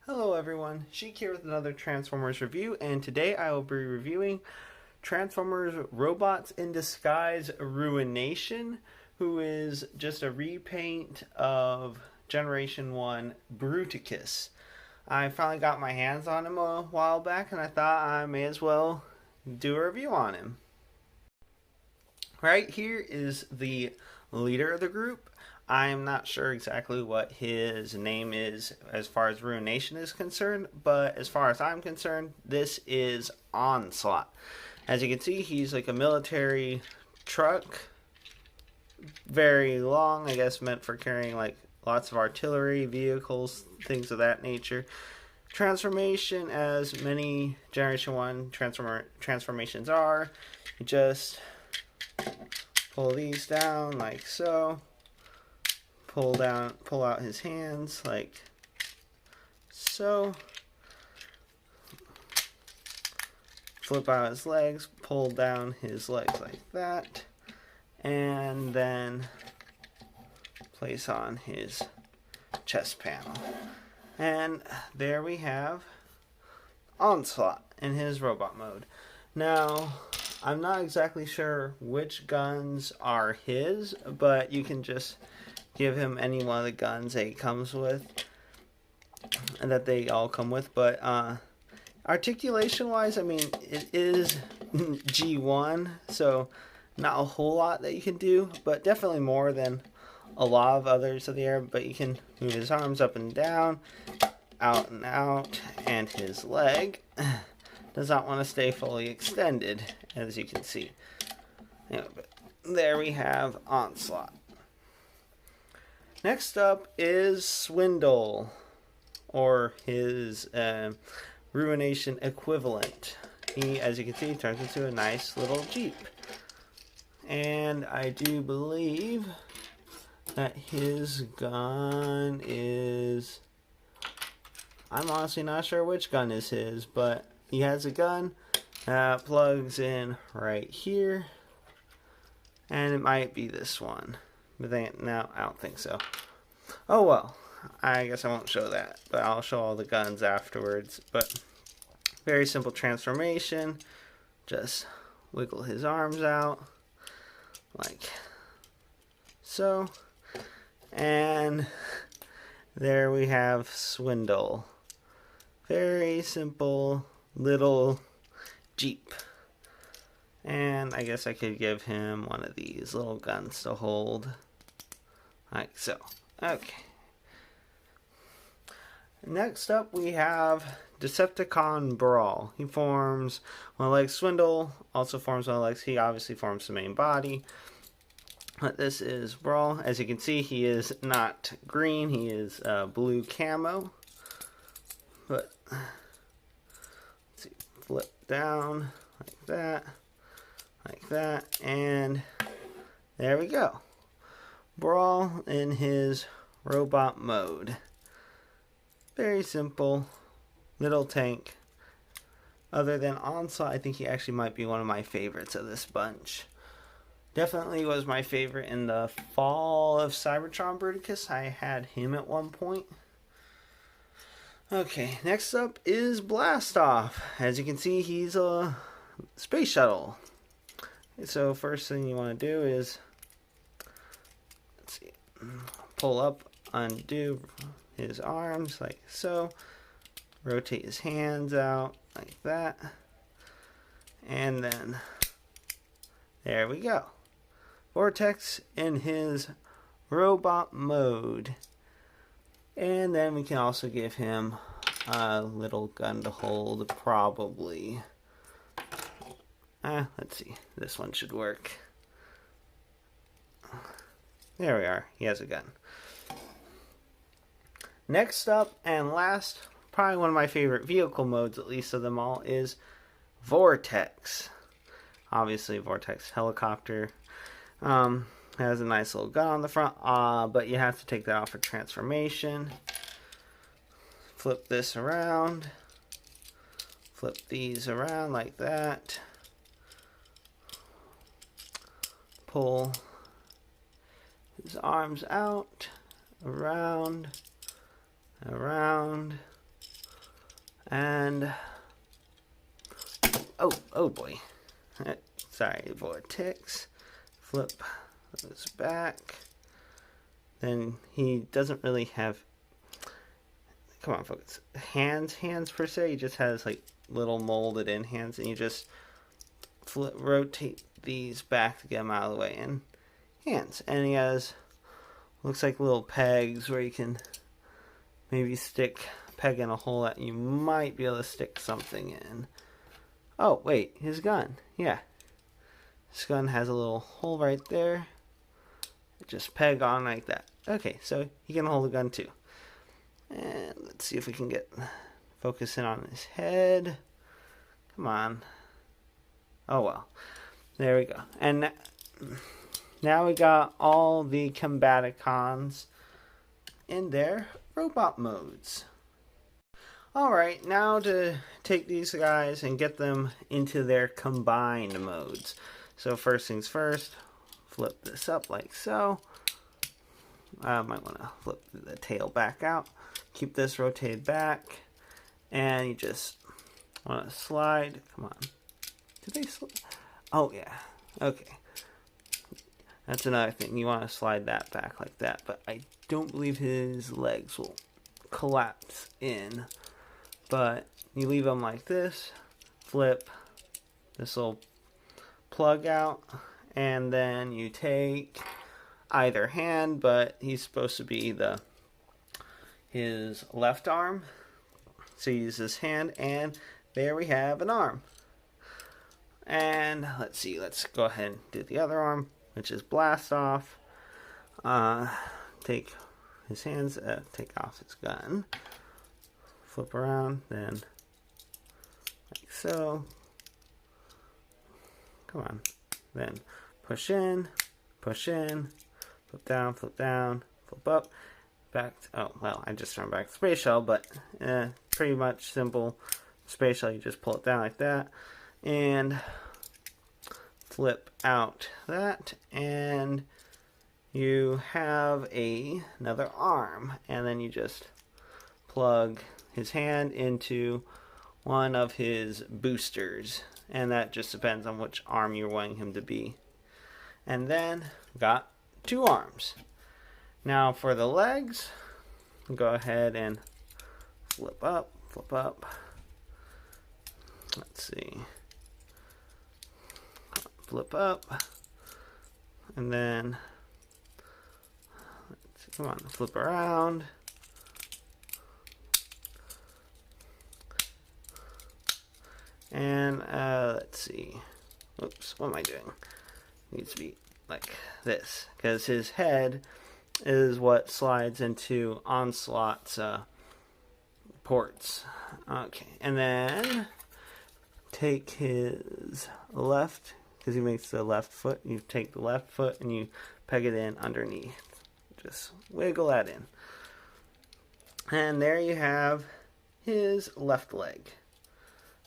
Hello everyone, Sheek here with another Transformers review, and today I will be reviewing Transformers Robots in Disguise Ruination, who is just a repaint of Generation 1 Bruticus. I finally got my hands on him a while back, and I thought I may as well do a review on him. Right here is the leader of the group. I'm not sure exactly what his name is as far as Ruination is concerned, but as far as I'm concerned, this is Onslaught. As you can see, he's like a military truck, very long, I guess meant for carrying like lots of artillery, vehicles, things of that nature. Transformation, as many Generation 1 transformations are, you just pull these down like so. Pull out his hands like so. Flip out his legs, pull down his legs like that, and then place on his chest panel. And there we have Onslaught in his robot mode. Now, I'm not exactly sure which guns are his, but you can just give him any one of the guns that he comes with, and that they all come with. But articulation wise, I mean, it is G1, so not a whole lot that you can do, but definitely more than a lot of others of the air. But you can move his arms up and down, out and out, and his leg does not want to stay fully extended, as you can see. Anyway, but there we have Onslaught. Next up is Swindle, or his Ruination equivalent. He, as you can see, turns into a nice little Jeep. And I do believe that his gun is... I'm honestly not sure which gun is his, but he has a gun that plugs in right here. And it might be this one. But no, I don't think so. Oh well, I guess I won't show that, but I'll show all the guns afterwards. But very simple transformation. Just wiggle his arms out like so. And there we have Swindle. Very simple little Jeep. And I guess I could give him one of these little guns to hold. Like so. Okay. Next up we have Decepticon Brawl. He forms one leg. Swindle also forms one leg. He obviously forms the main body. But this is Brawl. As you can see, he is not green. He is blue camo. But let's see, flip down like that, and there we go. Brawl in his robot mode. Very simple little tank. Other than Onslaught, I think he actually might be one of my favorites of this bunch. Definitely was my favorite in the fall of Cybertron Bruticus. I had him at one point. Okay, next up is Blastoff. As you can see, he's a space shuttle. So first thing you want to do is, let's see, pull up, undo his arms like so, rotate his hands out like that, and then there we go. Vortex in his robot mode. And then we can also give him a little gun to hold, probably. Let's see. This one should work. There we are. He has a gun. Next up and last, probably one of my favorite vehicle modes, at least of them all, is Vortex. Obviously, Vortex helicopter. Has a nice little gun on the front, but you have to take that off for transformation. Flip this around. Flip these around like that. Pull his arms out, around, And oh boy. Sorry, Vortex. Flip those back. Then he doesn't really have, come on folks, hands per se. He just has like little molded in hands, and you just rotate these back to get them out of the way, and hands. And he has, looks like little pegs where you can maybe stick peg in a hole that you might be able to stick something in. Oh wait, his gun. Yeah, his gun has a little hole right there. Just peg on like that. Okay, so he can hold a gun too. And let's see if we can get focusing on his head. Come on. Oh well. There we go. And now we got all the Combaticons in their robot modes. Alright, now to take these guys and get them into their combined modes. So first things first, flip this up like so. I might want to flip the tail back out. Keep this rotated back. And you just want to slide. Come on. Did they slide? Oh, yeah. Okay. That's another thing. You want to slide that back like that. But I don't believe his legs will collapse in. But you leave them like this. Flip this little plug out. And then you take either hand, but he's supposed to be his left arm. So you use his hand, and there we have an arm. And let's see, let's go ahead and do the other arm, which is blast off. Take his hands, take off his gun. Flip around, then like so. Come on. Then push in, flip down, flip up, back to, oh, well, I just turned back to space shell, but pretty much simple space shell. You just pull it down like that, and flip out that, and you have another arm, and then you just plug his hand into one of his boosters, and that just depends on which arm you're wanting him to be. And then got two arms. Now for the legs, go ahead and flip up. Let's see. Flip up. And then, come on, flip around. And let's see. Oops, what am I doing? Needs to be like this, because his head is what slides into Onslaught's ports. Okay, and then take his left, because he makes the left foot. You take the left foot and you peg it in underneath. Just wiggle that in. And there you have his left leg.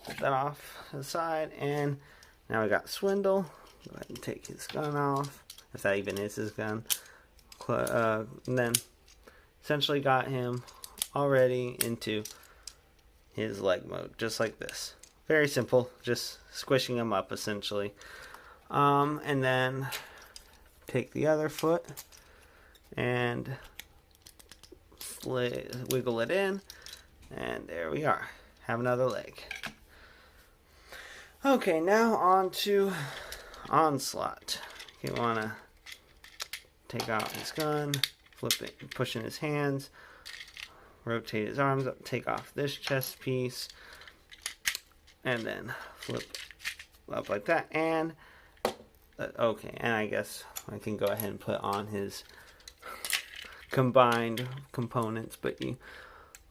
Put that off to the side, and now we got Swindle. Go ahead and take his gun off, if that even is his gun. And then essentially got him already into his leg mode, just like this. Very simple, just squishing him up essentially. And then take the other foot and wiggle it in, and there we are. Have another leg. Okay, now on to Onslaught. You want to take out his gun, flip it, push in his hands, rotate his arms up, take off this chest piece, and then flip up like that. And okay, and I guess I can go ahead and put on his combined components, but you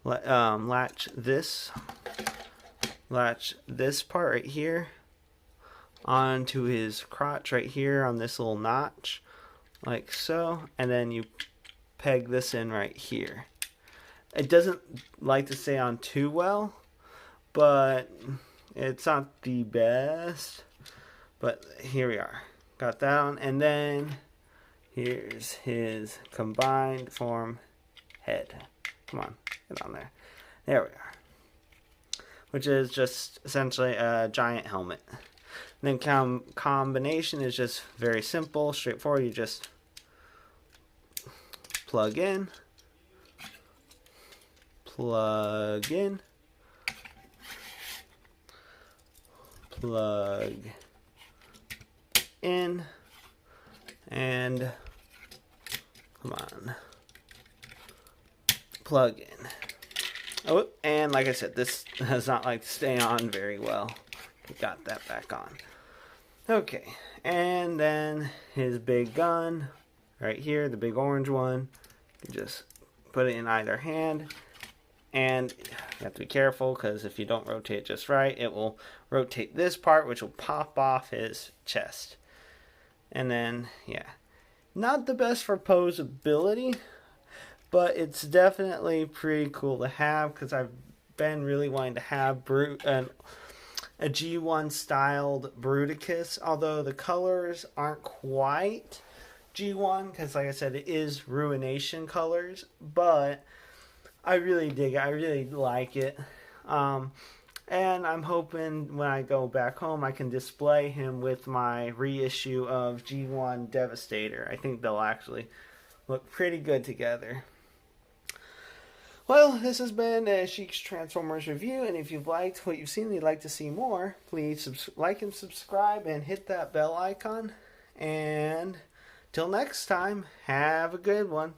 latch this part right here onto his crotch right here on this little notch, like so, and then you peg this in right here. It doesn't like to stay on too well, but it's not the best. But here we are. Got that on, and then here's his combined form head. Come on, get on there. There we are. which is just essentially a giant helmet. And then combination is just very simple, straightforward. You just plug in, plug in, plug in, and come on, plug in. Oh, and like I said, this does not like to stay on very well. Got that back on. Okay, and then his big gun right here, the big orange one. You just put it in either hand, and you have to be careful because if you don't rotate just right, it will rotate this part, which will pop off his chest. And then, yeah, not the best for posability, but it's definitely pretty cool to have because I've been really wanting to have a G1 styled Bruticus, although the colors aren't quite G1 because, like I said, it is Ruination colors, but I really dig it. I really like it. And I'm hoping when I go back home I can display him with my reissue of G1 Devastator. I think they'll actually look pretty good together. Well, this has been Sheek's Transformers review, and if you've liked what you've seen and you'd like to see more, please like and subscribe and hit that bell icon. And till next time, have a good one.